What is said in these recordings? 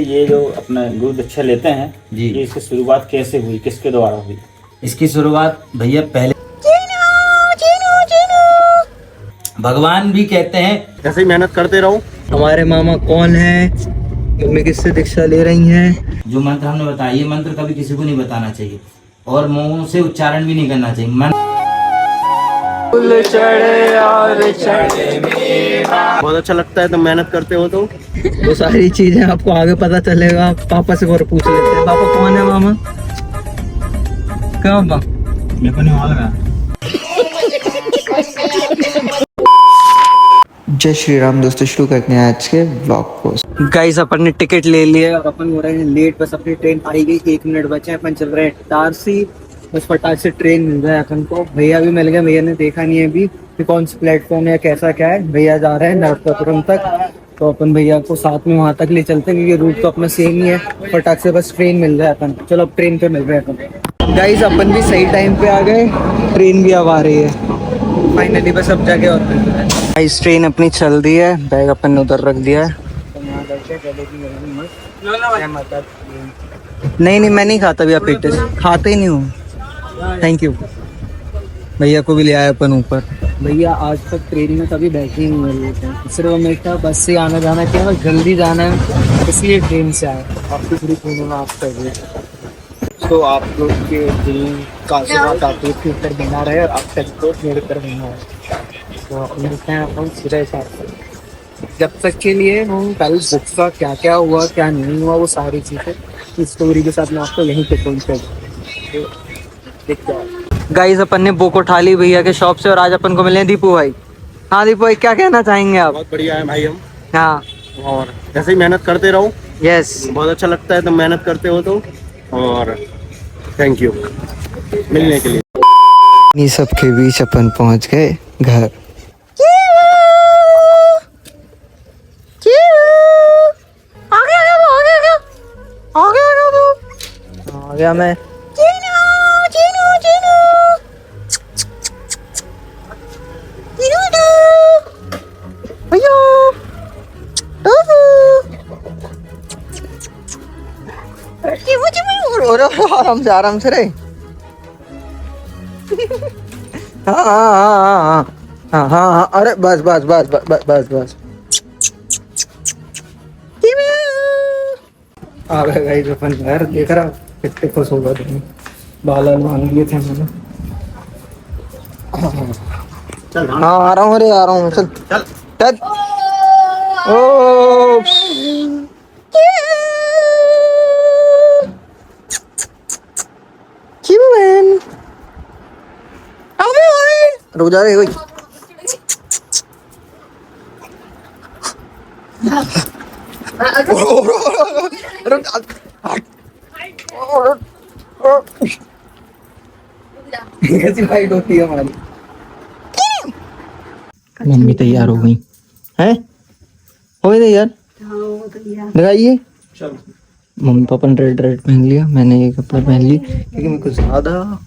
ये जो अपना गुरु दीक्षा लेते हैं जी, ये इसकी शुरुआत कैसे हुई, किसके द्वारा हुई? इसकी शुरुआत भैया पहले भगवान भी कहते हैं ऐसे ही मेहनत करते रहो। हमारे मामा कौन है, मम्मी किससे दीक्षा ले रही हैं? जो मंत्र हमने बताया, ये मंत्र कभी किसी को नहीं बताना चाहिए और मुंह से उच्चारण भी नहीं करना चाहिए। बहुत अच्छा लगता है, तुम मेहनत करते हो तो। वो सारी चीजें आपको आगे पता चलेगा। पापा से और पूछ लेते हैं। पापा कौन है मामा? क्या पापा? मेरे को नहीं मालूम है। जय श्री राम दोस्तों, शुरू करते हैं आज के ब्लॉग को। गाइस अपन ने टिकट ले लिया और अपन हो रहे हैं लेट। बस अपनी ट्रेन आई गई, 1 मिनट बचे हैं। अपन चल रहे हैं इटारसी। बस फटाक से ट्रेन मिल रहा है अपन को। भैया भी मिल गए, भैया ने देखा नहीं है अभी कि कौन सी प्लेटफॉर्म है कैसा क्या है। भैया जा रहे हैं नरकपुरम तक, तो अपन भैया को साथ में वहां तक ले चलते हैं क्योंकि रूट तो अपना सेम ही है। फटाक से बस ट्रेन मिल रहा है अपन। चलो अब ट्रेन पे मिल रहे हैं अपन। गाइस अपन भी सही टाइम पे आ गए, ट्रेन भी अब आ रही है फाइनली। बस अब जाके और गाइस ट्रेन अपनी चल रही है। बैग अपन ने उधर रख दिया है। नहीं मैं नहीं खाता भैया, पेटिस खाते ही नहीं हूँ। Thank you. भैया को भी ले आए अपन ऊपर। भैया आज तक ट्रेन में कभी बैठे ही नहीं हुए थे, सिर्फ हमेशा बस से आना जाना किया और जल्दी जाना है इसलिए ट्रेन से आए। आपकी पूरी ट्रेन में आप कर रहे तो आप लोग के दिल का आशीर्वाद आप लोग के ऊपर बना रहे और आप तक तो मेरे ऊपर बना है। तो आप मिलते हैं अपन सीधा हिसाब से। जब तक के लिए हम कल बुक का क्या क्या हुआ क्या नहीं हुआ वो सारी चीज़ें इस स्टोरी के साथ मैं आपको यहीं पे पहुँच कर देखते हैं। गाइस अपन ने बुक उठा ली भैया के शॉप से और आज अपन को मिले हैं दीपू भाई। हाँ दीपू भाई, क्या कहना चाहेंगे आप? बहुत बढ़िया है भाई हम। हाँ और ऐसे ही मेहनत करते रहो। यस, बहुत अच्छा लगता है, तुम मेहनत करते हो तो। और थैंक यू मिलने के लिए। इन्हीं सब के बीच अपन पहुंच गए घर। आ गया मैं। आराम से रे। हाँ अरे बस बस बस बस बस बस। आ गए गाइस अपन घर। देख रहा कितने खुश होगा तुम। बाल मान लिए थे मैंने। चल हाँ आ रहा हूँ, अरे आ रहा हूँ। चल चल चल। ओ रुक जा रहे भाई। कैसी फाइट होती है हमारी। मम्मी तैयार हो गई हैं? हो गई तैयार? लगाइए। मम्मी पापा ने रेड रेड पहन लिया, मैंने ये कपड़ा पहन ली क्योंकि मेरे को ज्यादा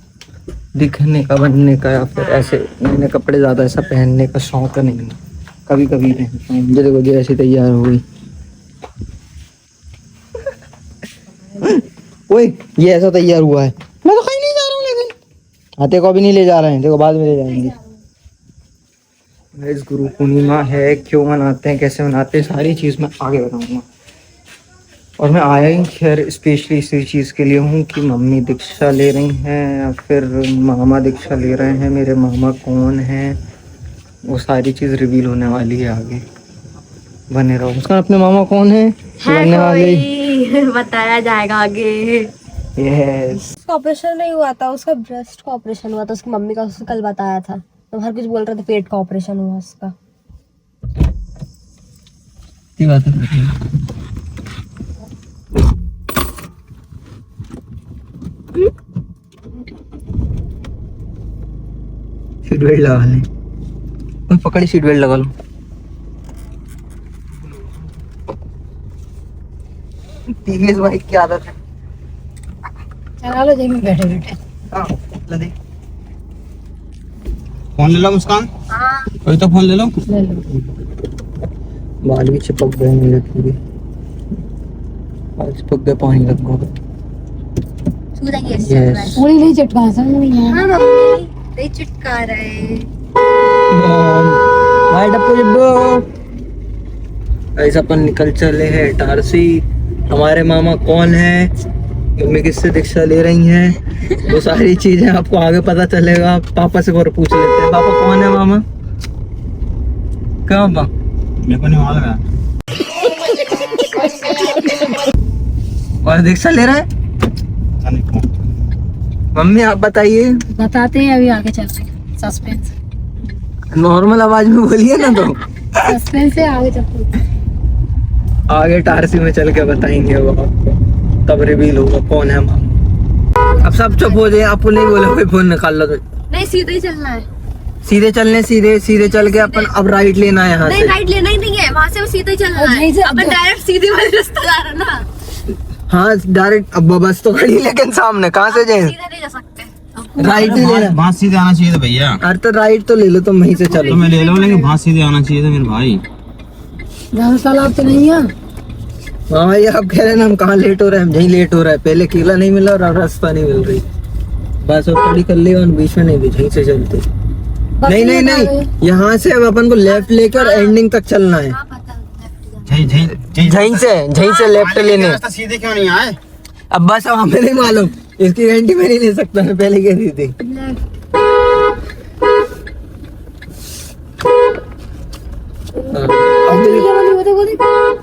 दिखने का बनने का या फिर ऐसे नए कपड़े ज्यादा ऐसा पहनने का शौक नहीं है। कभी कभी पहनता हूँ। मुझे देखो जो ऐसी तैयार हो गई। ओए ये ऐसा तैयार हुआ है। मैं तो कहीं नहीं जा रहा हूँ लेकिन आते को अभी नहीं ले जा रहे हैं, देखो बाद में ले जाएंगे। इस गुरु पूर्णिमा है, क्यों मनाते हैं, कैसे मनाते हैं, सारी चीज़ मैं आगे बताऊंगा। और मैं आया ही खैर स्पेशली इसी चीज़ के लिए हूँ कि मम्मी दीक्षा ले रही हैं या फिर मामा दीक्षा ले रहे हैं। मेरे मामा कौन हैं वो सारी चीज़ रिवील होने वाली है आगे। बने रहो। उसका अपने मामा कौन है बनने वाले बताया जाएगा आगे। यस। उसका ऑपरेशन नहीं हुआ था, उसका ब्रेस्ट का ऑपरेशन हुआ था। उसकी मम्मी का उसने कल बताया था, तो हर कुछ बोल रहे थे पेट का ऑपरेशन हुआ उसका। बात है। सीट बेल्ट लगा ले। पकड़ी सीट बेल्ट लगा लो। टीवीएस बाइक की आदत है। चला लो देखिए बैठे बैठे। हाँ ले दे। फोन ले लो मुस्कान। हाँ कोई तो फोन ले लो। ले लो। बाल भी चिपक गए मेरे पूरे। आज पग पानी रखो। सूजा की Yes. पूरी नहीं चटका है। हाँ मम्मी नहीं चटका रहे। भाई डप्पू जिब्बू ऐसा अपन निकल चले हैं इटारसी। हमारे मामा कौन है, मम्मी किससे दीक्षा ले रही हैं, वो सारी चीजें आपको आगे पता चलेगा। पापा से और पूछ लेते हैं, पापा कौन है मामा? क्या पापा? मेरे को नहीं मालूम है। और दीक्षा ले रहा है? मम्मी आप बताइए। बताते हैं अभी आगे चलते हैं। सस्पेंस नॉर्मल आवाज में बोलिए ना तो। सस्पेंस से आगे चलते हैं। आगे टारसी में चल के बताएंगे वो आपको, तब रिवील होगा कौन है मामा। अब सब चुप हो जाए, आपको नहीं बोला कोई फोन निकाल लो तो। नहीं सीधे ही चलना है। सीधे चलने, सीधे सीधे चल के अपन अब राइट लेना है यहाँ नहीं से। राइट लेना ही नहीं है, वहाँ से सीधे ही चलना है। अपन डायरेक्ट सीधे वाले रास्ते जा रहे हैं ना। हाँ डायरेक्ट। अब बस तो खड़ी लेकिन सामने कहाँ से जाए? सीधे नहीं जा सकते। राइट ही लेना। वहाँ सीधे आना चाहिए था भैया। अरे तो राइट तो ले लो, तुम वहीं से चलो। तो मैं ले लूँ, लेकिन वहाँ सीधे आना चाहिए था मेरे भाई। ज्यादा तालाब तो नहीं है। हाँ भाई आप कह रहे हैं ना हम कहाँ लेट हो रहे हैं, हम यहीं लेट हो रहा है। पहले केला नहीं मिला और अब रास्ता नहीं मिल रही। बस और खड़ी कर ली और बीच में नहीं भी, यहीं से चलते। नहीं नहीं नहीं, यहाँ से अब अपन को लेफ्ट लेकर एंडिंग तक चलना है। यहीं से लेफ्ट लेने। सीधे क्यों नहीं आए? अब बस अब हमें नहीं मालूम, इसकी गारंटी मैं नहीं ले सकता, मैं पहले कह दी थी।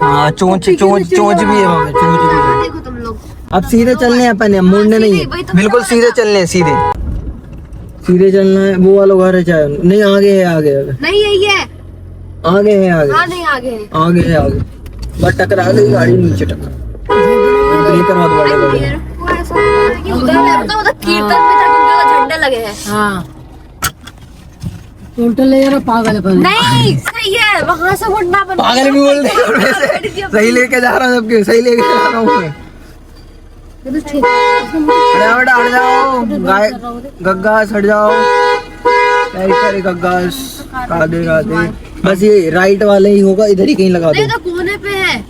हाँ चोंच भी है मम्मी, चोंच भी है। देखो तुम लोग अब सीधे चलने हैं अपन, मुड़ने नहीं है, बिल्कुल सीधे चलने हैं। सीधे सीधे चलना है। वो वाला घर है चाहे नहीं, आगे है, आगे नहीं यही है। आगे है, आगे हाँ नहीं आगे है। आगे है, आगे। बस टकरा गई गाड़ी, नीचे टकरा। ब्रेकर मत बड़े बड़े। उधर कीर्तन में जाके झंडे लगे हैं। हाँ टोटल ले जरा पागल है। नहीं सही है, वहाँ से मुड़ना बन। पागल भी बोल रहे हो वैसे। सही लेके जा रहा हूँ, सबके सही लेके जा रहा हूँ मैं। हट जाओ गाय गग्गा, हट जाओ। अरे गग्गा राधे राधे। बस ये राइट वाले ही होगा, इधर ही कहीं लगा दो। तो कोने पे है।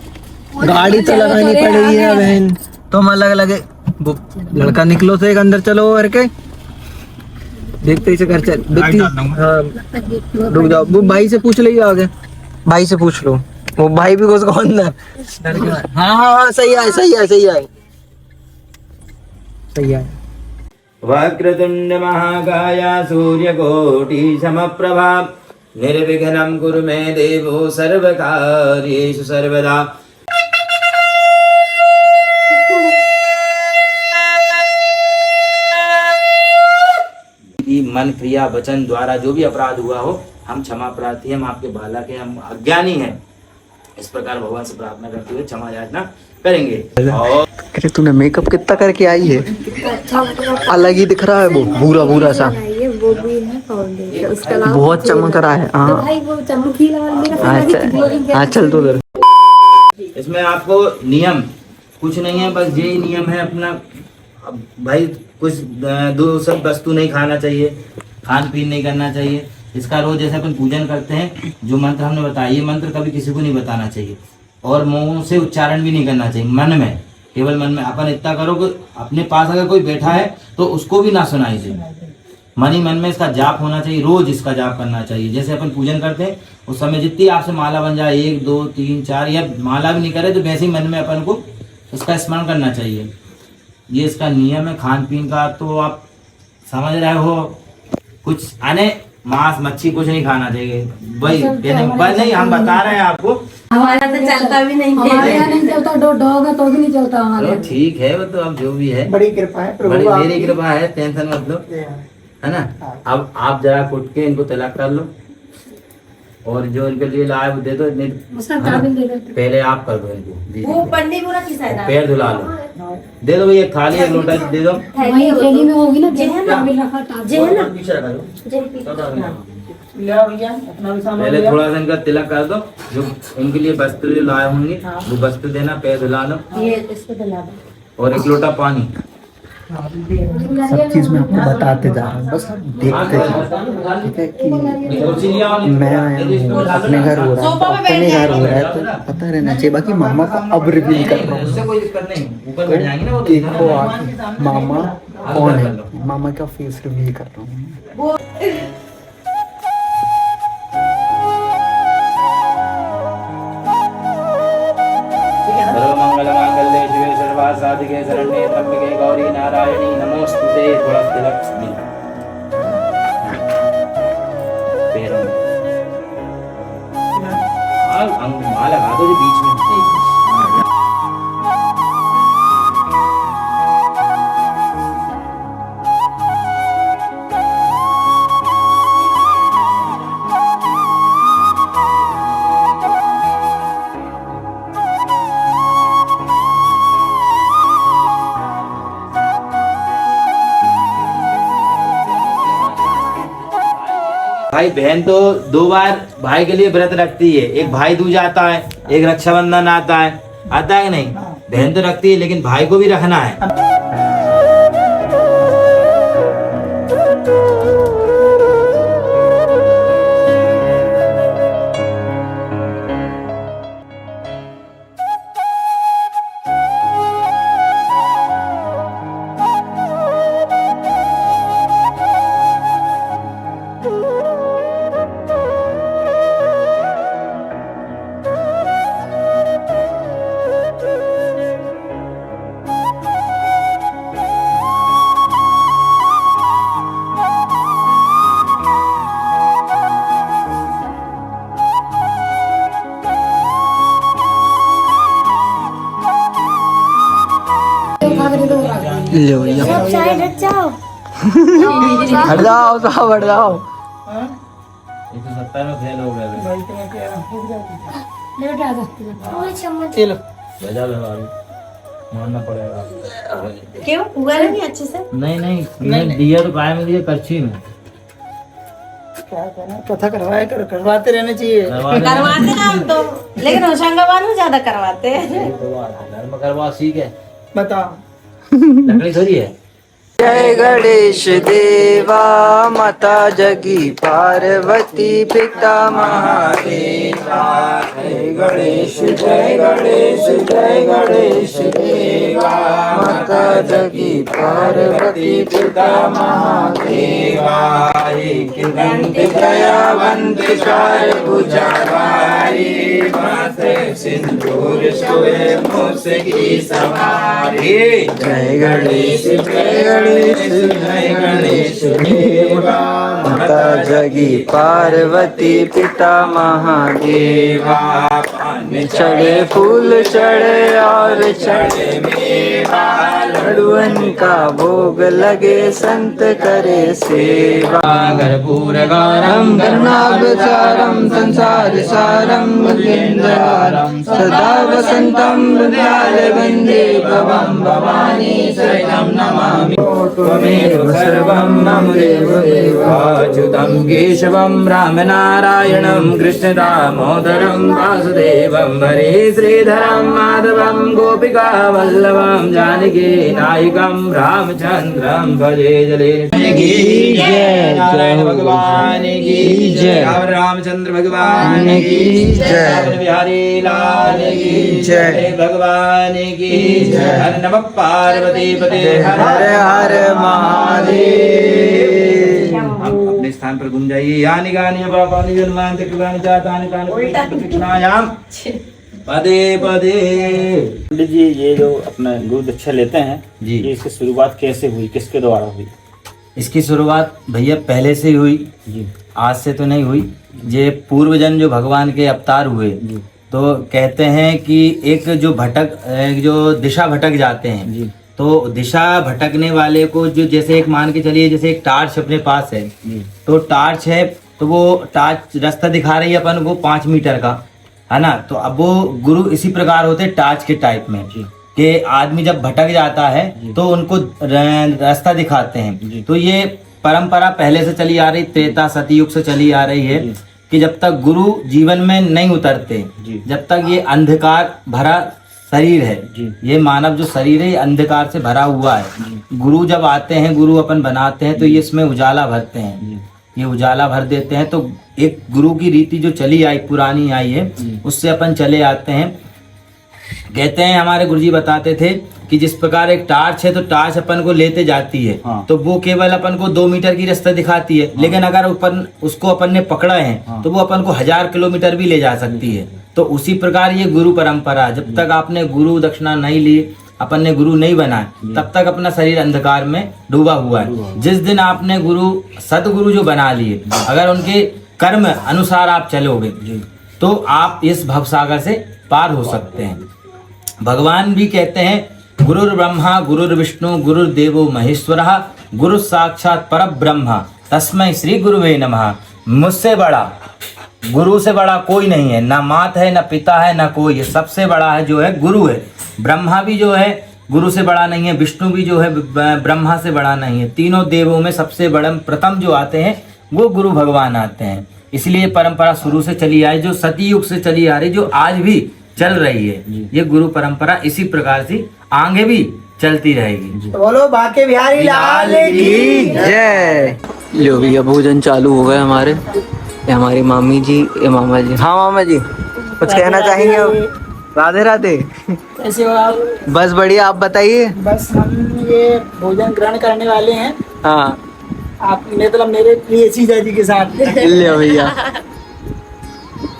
गाड़ी तो लगानी पड़ेगी ना बहन। तुम अलग लगे, वो लड़का निकलो से एक अंदर चलो करके देखते ही से घर चल। हाँ रुक जाओ, वो भाई से पूछ लो, आगे भाई से पूछ लो, वो भाई भी उसको अंदर। हाँ हाँ हाँ सही है, सही है, सही है, सही है। वक्रतुंड महाकाय सूर्यकोटि समप्रभा निर्विघ्नं कुरु मे देवो सर्वकार्येषु सर्वदा। मन क्रिया वचन द्वारा जो भी अपराध हुआ हो, हम क्षमा प्रार्थी, हम आपके बालक हैं, हम अज्ञानी हैं, इस प्रकार भगवान से प्रार्थना करते हुए क्षमा याचना करेंगे। और अरे तूने मेकअप कितना करके आई है, अलग ही दिख रहा है, वो भूरा भूरा सा, वो भी है फाउंडेशन, उसके अलावा बहुत चमक रहा है। हाँ भाई वो चमकीला वाला मेरा अच्छा, हाँ चल तो उधर। इसमें आपको नियम कुछ नहीं है, बस यही नियम है अपना। अब भाई कुछ दो सब वस्तु नहीं खाना चाहिए, खान पीन नहीं करना चाहिए। इसका रोज जैसे अपन पूजन करते हैं, जो मंत्र हमने बताया, ये मंत्र कभी किसी को नहीं बताना चाहिए और मुंह से उच्चारण भी नहीं करना चाहिए, मन में, केवल मन में। अपन इतना करो कि अपने पास अगर कोई बैठा है तो उसको भी ना सुनाई दे, मन ही मन में इसका जाप होना चाहिए, रोज इसका जाप करना चाहिए। जैसे अपन पूजन करते हैं उस समय जितनी आपसे माला बन जाए, 1 2 3 4, या माला भी नहीं करे तो वैसे ही मन में अपन को इसका स्मरण करना चाहिए। ये इसका नियम है। खान पीन का तो आप समझ रहे हो, कुछ आने मांस मच्छी कुछ नहीं खाना चाहिए, वही बस नहीं, हम बता रहे हैं आपको। हमारा तो चलता भी नहीं, हमारे यहाँ नहीं चलता, डॉग है तो भी नहीं चलता हमारे। चलो ठीक है, वो तो अब जो भी है बड़ी कृपा है प्रभु बड़ी आपकी। मेरी कृपा है, टेंशन मत लो, है ना। अब आप जरा उठ के इनको तलाक कर लो और जो इनके लिए लाए वो दे दो, नहीं उसका काबिल दे दो। पहले आप कर दो इनको, दीदी वो को। पंडित बोला किस है पैर धुला लो, दे दो भैया, थाली एक लोटा दे दो। वही अकेली में होगी ना, जे है ना जे है ना पीछे रखा दो। भैया अपना भी सामान पहले थोड़ा सा इनका तिलक कर दो, जो इनके लिए वस्त्र जो लाए होंगे वो वस्त्र देना, पैर धुला लो ये इसको दिला दो। और 1 लोटा पानी सब चीज मैं आपको बताते जा रहा हूँ, बस आप देखते जाओ, ठीक है। कि मैं आया हूँ, अपने घर हो रहा है, अपने घर हो रहा है तो पता रहना चाहिए। बाकी मामा को अब रिवील कर रहा हूँ, कोई दिक्कत नहीं, ऊपर बैठ जाएंगे ना वो। देखो आके मामा कौन है, मामा का फेस रिवील कर रहा हूँ। सर्वमंगल मांगल्ये शिवे सर्वार्थ साधिके शरण्ये त्र्यंबके गौरी नारायणी नमोस्तुते। थोड़ा तिलक भी पैरों में माला लगा दो जो बीच में। भाई बहन तो 2 बार भाई के लिए व्रत रखती है, एक भाई दूज आता है, एक रक्षाबंधन आता है कि नहीं। बहन तो रखती है लेकिन भाई को भी रखना है। लो भैया चाय रख जाओ। हट जाओ, साहब हट जाओ। 170 में फेल हो गए। चलो बजा लो अभी, मानना पड़ेगा। क्यों हुआ नहीं अच्छे से? नहीं दिया तो काय में दिया, करछी में। क्या करना, कथा करवाते रहना चाहिए। करवाते ना हम तो, लेकिन होशंगाबाद में ज्यादा करवाते हैं। घर में करवा सीख है, बता। लकड़ी थोड़ी है। जय गणेश देवा माता जगी पार्वती पिता महादेवा। जय गणेश जय गणेश जय गणेश देवा माता जगी पार्वती पिता महादेवा। एक दंत दयावंत चार भुजा वारी मात सिंदूर सोए मूस की सवारी। जय गणेश जय गणेश जय गणेश देवा माता जगी पार्वती पिता महादेवा। पान चढ़े फूल चढ़े और चढ़े मेवा, लड्डुअन का भोग लगे संत करे सेवा। कर्पूर गौरम करुणावतारम संसार सारम मुकुंदहारम सदा वसंतम हृदयाय वंदे भवम भवानी शरणं नमामि। त्वमेव सर्वं मम देवदेव। अच्युतं केशवं रामनारायणं कृष्ण दामोदरं वासुदेवं हरे श्रीधरं माधवं गोपिका वल्लभं जानकी नायकं रामचंद्रं भजे जले। नारायण भगवान की जय, रामचंद्र भगवान की जय, बिहारी लाल की जय, भगवान की जय। हर नमः पार्वती पते हर हर महादेव। हम अपने स्थान पर घूम जाइए। यानी गानी पापानि जन्मांत कृतानि चातानि तानि प्रतिक्षणायाम पदे पदे। पंडित जी, ये जो अपना गुरु दीक्षा लेते हैं जी, ये इसकी शुरुआत कैसे हुई, किसके द्वारा हुई? इसकी शुरुआत भैया पहले से ही हुई जी, आज से तो नहीं हुई। ये पूर्वजन जो भगवान के अवतार हुए जी, तो कहते हैं कि एक जो दिशा भटक जाते हैं जी, तो दिशा भटकने वाले को जो जैसे एक मान के चलिए, जैसे एक टार्च अपने पास है जी, तो टार्च है तो वो टार्च रास्ता दिखा रही है अपन को 5 मीटर का, है ना। तो अब वो गुरु इसी प्रकार होते हैं टार्च के टाइप में कि आदमी जब भटक जाता है तो उनको रास्ता दिखाते हैं। तो ये परंपरा पहले से चली आ रही, त्रेता सतयुग से चली आ रही है कि जब तक गुरु जीवन में नहीं उतरते, जब तक ये अंधकार भरा शरीर है, ये मानव जो शरीर है ये अंधकार से भरा हुआ है। गुरु जब आते हैं, गुरु अपन बनाते हैं तो ये इसमें उजाला भरते हैं, ये उजाला भर देते हैं। तो एक गुरु की रीति जो चली आई, पुरानी आई है, उससे अपन चले आते हैं। कहते हैं हमारे गुरुजी बताते थे कि जिस प्रकार एक टार्च है तो टार्च अपन को लेते जाती है, तो वो केवल अपन को 2 मीटर की रास्ता दिखाती है, लेकिन अगर अपन उसको अपन ने पकड़ा है तो वो अपन को 1000 किलोमीटर भी ले जा सकती है। तो उसी प्रकार ये गुरु परंपरा, जब तक आपने गुरु दक्षिणा नहीं ली, अपन ने गुरु नहीं बनाए, तब तक अपना शरीर अंधकार में डूबा हुआ है। जिस दिन आपने गुरु सदगुरु जो बना लिए, अगर उनके कर्म अनुसार आप चलोगे तो आप इस भवसागर से पार हो सकते हैं। भगवान भी कहते हैं गुरुर् ब्रह्मा गुरुर्विष्णु गुरुर्देवो महेश्वरः गुरु साक्षात परब्रह्म तस्मै श्री गुरुवे नमः। मुझसे बड़ा, गुरु से बड़ा कोई नहीं है, ना माता है, ना पिता है, ना कोई है। सबसे बड़ा है जो है गुरु है। ब्रह्मा भी जो है गुरु से बड़ा नहीं है, विष्णु भी जो है ब्रह्मा से बड़ा नहीं है। तीनों देवों में सबसे बड़ा प्रथम जो आते हैं वो गुरु भगवान आते हैं। इसलिए परंपरा शुरू से चली आई, जो सतयुग से चली आ रही, जो आज भी चल रही है, ये गुरु परंपरा इसी प्रकार से आगे भी चलती रहेगी। बोलो बाके बिहारी लाल की जय। लो भैया भोजन चालू हो गए हमारे। ये हमारी मामी जी, ये मामा जी। हाँ मामा जी, कुछ कहना चाहेंगे आप? राधे राधे। कैसे हो आप? बस बढ़िया, आप बताइए। बस हम ये भोजन ग्रहण करने वाले हैं। हाँ, आप मतलब मेरे प्रिय जीजा जी के साथ। ले भैया,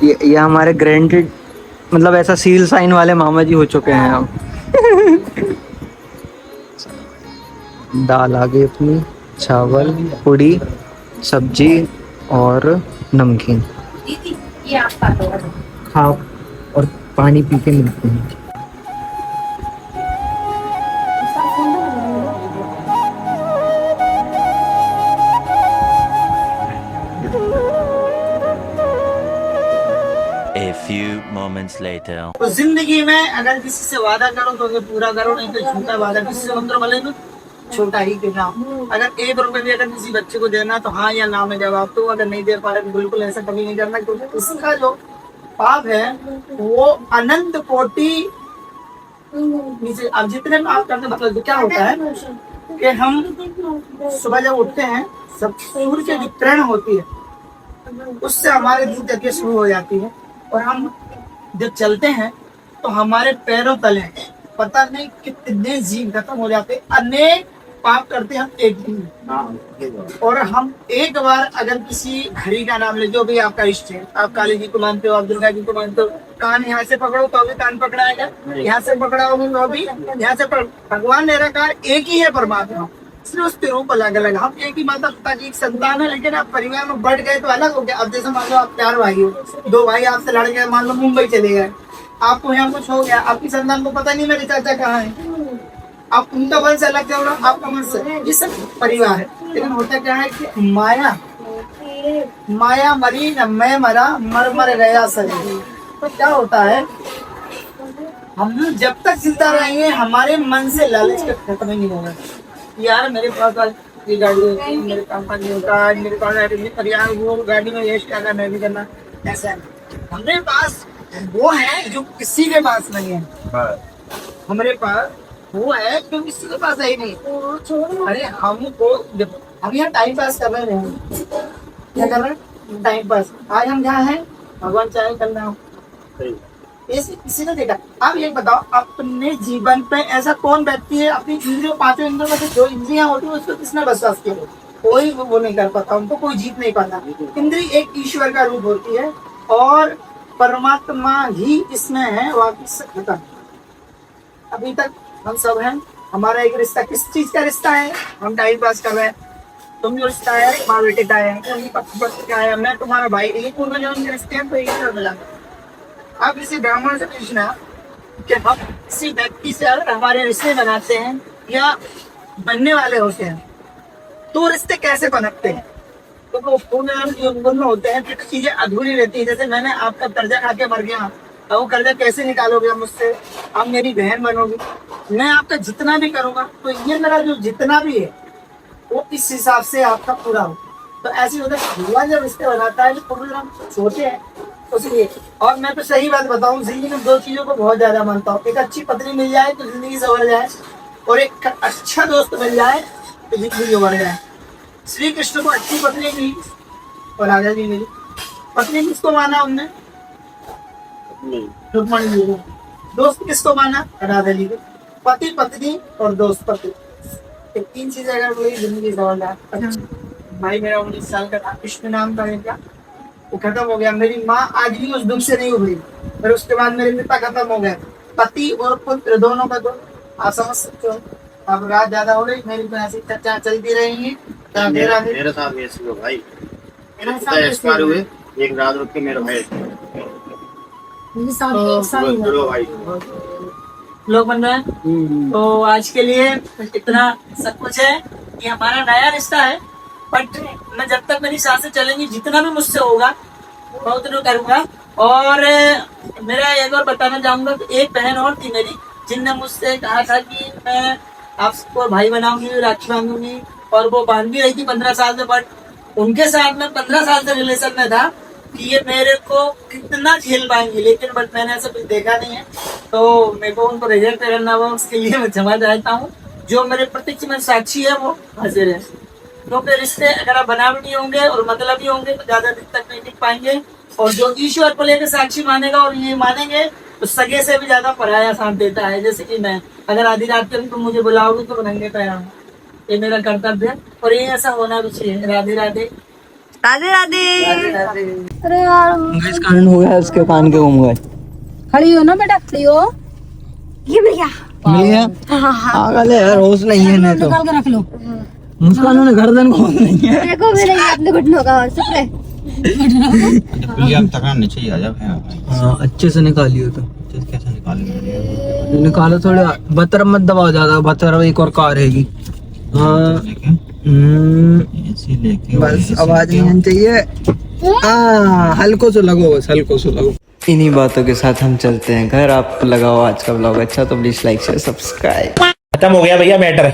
ये हमारे ग्रैंडेड, मतलब ऐसा सील साइन वाले मामा जी हो चुके हैं अब। दाल आ गई अपनी, चावल, पूड़ी, सब्जी और नमकीन। ये आपका खाओ और पानी पी के मिलते हैं। A few moments later. तो जिंदगी में अगर किसी से वादा करो तो उसे पूरा करो, नहीं तो छोटा वादा किसी से मंत्र भले तो छोटा ही देना। अगर 1 रुपए भी अगर किसी बच्चे को देना तो हाँ या ना में जवाब दो। अगर नहीं दे पा रहे तो बिल्कुल ऐसा कभी नहीं करना, क्योंकि इसका जो पाप है वो अनंत कोटि नीचे। अब जितने पाप करते मतलब क्या होता है कि हम सुबह जब उठते हैं, सब सूर्य की जो किरण होती है उससे हमारे दिनचर्या शुरू हो जाती है, और हम जब चलते हैं तो हमारे पैरों तले पता नहीं कितने जीव खत्म हो जाते। अनेक पाप करते हैं हम एक दिन में। और हम एक बार अगर किसी हरि का नाम ले, जो भी आपका इष्ट है, आप काली जी को मानते हो, आप दुर्गा जी को मानते हो, कान यहाँ से पकड़ो तो भी कान पकड़ाएगा, यहाँ से पकड़ाओगे तो भी यहाँ से भगवान निराकार एक ही है परमात्मा, सिर्फ उसके रूप अलग अलग। हम एक ही माता पिता की एक संतान है, लेकिन आप परिवार में बढ़ गए तो अलग हो गया। अब जैसे मान लो आप 4 भाई हो, 2 भाई आपसे लड़ गए, मान लो मुंबई चले गए, आपको यहाँ कुछ हो गया, आपकी संतान को पता नहीं मेरे चाचा कहाँ है, आप उनका वंश अलग चल रहा, आपका वंश ये सब परिवार है। लेकिन होता क्या है कि माया मरी न मैं मरा, मर गया शरीर। तो क्या होता है, हम जब तक जिंदा रहेंगे हमारे मन से लालच का खत्म नहीं होगा। यार मेरे पास आज ये गाड़ी होती, मेरे काम का नहीं होता, मेरे पास परिवार वो गाड़ी में यश करना, मैं भी करना, ऐसा है। हमारे पास वो है जो किसी के पास नहीं है, हमारे पास वो है जो किसी के पास है ही नहीं। अरे हमको हम यहाँ टाइम पास कर रहे हैं, क्या कर रहे हैं? Time pass. आज हम जहाँ हैं, भगवान चाहे कल ना हो, किसी ने देखा। अब ये बताओ, अपने जीवन पे ऐसा कौन व्यक्ति है अपनी इंद्रियों, 5 इंद्रियों में से जो इंद्रियां होती है उसको किसने विश्वास किया? कोई वो नहीं कर पाता, उनको कोई जीत नहीं पाता। इंद्री एक ईश्वर का रूप होती है और परमात्मा ही इसमें है, बाकी सब खत्म। अभी तक हम सब हैं, हमारा एक रिश्ता किस चीज का रिश्ता है? हम टाइम पास कर रहे हैं। तुम जो रिश्ता है माँ बेटे का है, का है, मैं तुम्हारा भाई, ये पूर्व जन्म के रिश्ते हैं, तो यही मिला। अब इसी ब्राह्मण से पूछना कि हम किसी व्यक्ति से अगर हमारे रिश्ते बनाते हैं या बनने वाले होते हैं तो रिश्ते कैसे बनते हैं? तो वो पूर्ण होते हैं, फिर चीजें अधूरी रहती है। जैसे मैंने आपका कर्जा खा के मर गया, तो वो कर्जा कैसे निकालोगे मुझसे? आप मेरी बहन बनोगी, मैं आपका जितना भी करूंगा तो ये मेरा जो जितना भी है वो इस हिसाब से आपका पूरा हो। तो ऐसे होता है, भगवान जब रिश्ते बनाता है तो पूरे हम सोते हैं उसलिए। और मैं तो सही बात बताऊं, जिंदगी में दो चीजों को बहुत ज्यादा मानता हूँ, एक अच्छी पत्नी मिल जाए तो जिंदगी संवर जाए, और एक अच्छा दोस्त मिल जाए तो जिंदगी उभर जाए। श्री कृष्ण को अच्छी पत्नी मिली और राजा जी मिली। पत्नी किसको माना हमने? रुक्मणी जी को। दोस्त किसको माना? राधा जी को। पति पत्नी और दोस्त पति, ये तीन चीजें अगर वही जिंदगी संवर जाए। भाई मेरा 19 साल का था, कृष्ण नाम था मेरा, वो खत्म हो गया। मेरी माँ आज भी उस दुख से नहीं उभरी, फिर उसके बाद मेरे पिता खत्म हो गए। पति और पुत्र दोनों का दुख आप समझ सकते हो। अब रात ज्यादा हो रही, मेरी तो ऐसी चर्चा चलती रहेंगी। मेरे साथ भी ऐसे हुआ भाई, मेरे साथ एक्सपायर हुए, एक रात रुक के मेरा भाई मेरे साथ भी एक साल ही हुआ। भाई लोग बन रहे हैं। तो आज के लिए इतना सब कुछ है कि हमारा नया रिश्ता है, बट मैं जब तक मेरी सांसें चलेंगी, जितना भी मुझसे होगा मैं उतना करूंगा। और मेरा एक और बताना चाहूंगा कि एक बहन और थी मेरी, जिनने मुझसे कहा था कि मैं आपको भाई बनाऊंगी, राखी बांधूंगी, और वो बांध भी रही थी 15 साल से। बट उनके साथ में 15 साल से रिलेशन में था कि ये मेरे को कितना झेल पाएंगी, लेकिन बट मैंने ऐसा कुछ देखा नहीं है, तो मेरे को उनको रिजेक्ट करना हुआ, उसके लिए मैं क्षमा चाहता हूँ। जो मेरे प्रत्यक्ष में साक्षी है वो हाजिर है। क्योंकि रिश्ते अगर आप बनावटी होंगे और मतलबी होंगे तो ज्यादा दिन तक नहीं टिक पाएंगे। और जो ईश्वर को लेकर साक्षी मानेगा और ये मानेंगे तो सगे से भी ज्यादा पराया साथ देता है। जैसे कि मैं अगर आधी रात को तुम मुझे बुलाओगे तो बनाएंगे तैयार हूँ, ये मेरा कर्तव्य है और ये ऐसा होना भी चाहिए। राधे राधे। राधे राधे। राधे राधे। अरे यार इस कारण हो गया, उसके कान के घूम गए। खड़ी हो ना बेटा, खड़ी हो। ये मिल गया। मिल गया? पागल है यार, होश नहीं है नहीं तो। निकाल के रख लो। मुस्कान ने गर्दन खोल नहीं है। मेरे को भी नहीं है अपने घुटनों का और शुक्र है। हाँ अच्छे से निकालियो तो। कैसे निकालेंगे? निकालो थोड़ा, बतर मत दबाओ ज्यादा, बतर एक और कार हैगी। हाँ बस आवाज नहीं आनी चाहिए। हाँ हल्को से लगो, बस हल्को से लगो। इन्हीं बातों के साथ हम चलते हैं घर। आपको लगाओ आज का ब्लॉग अच्छा तो प्लीज लाइक शेयर सब्सक्राइब। खत्म हो गया भैया मैटर।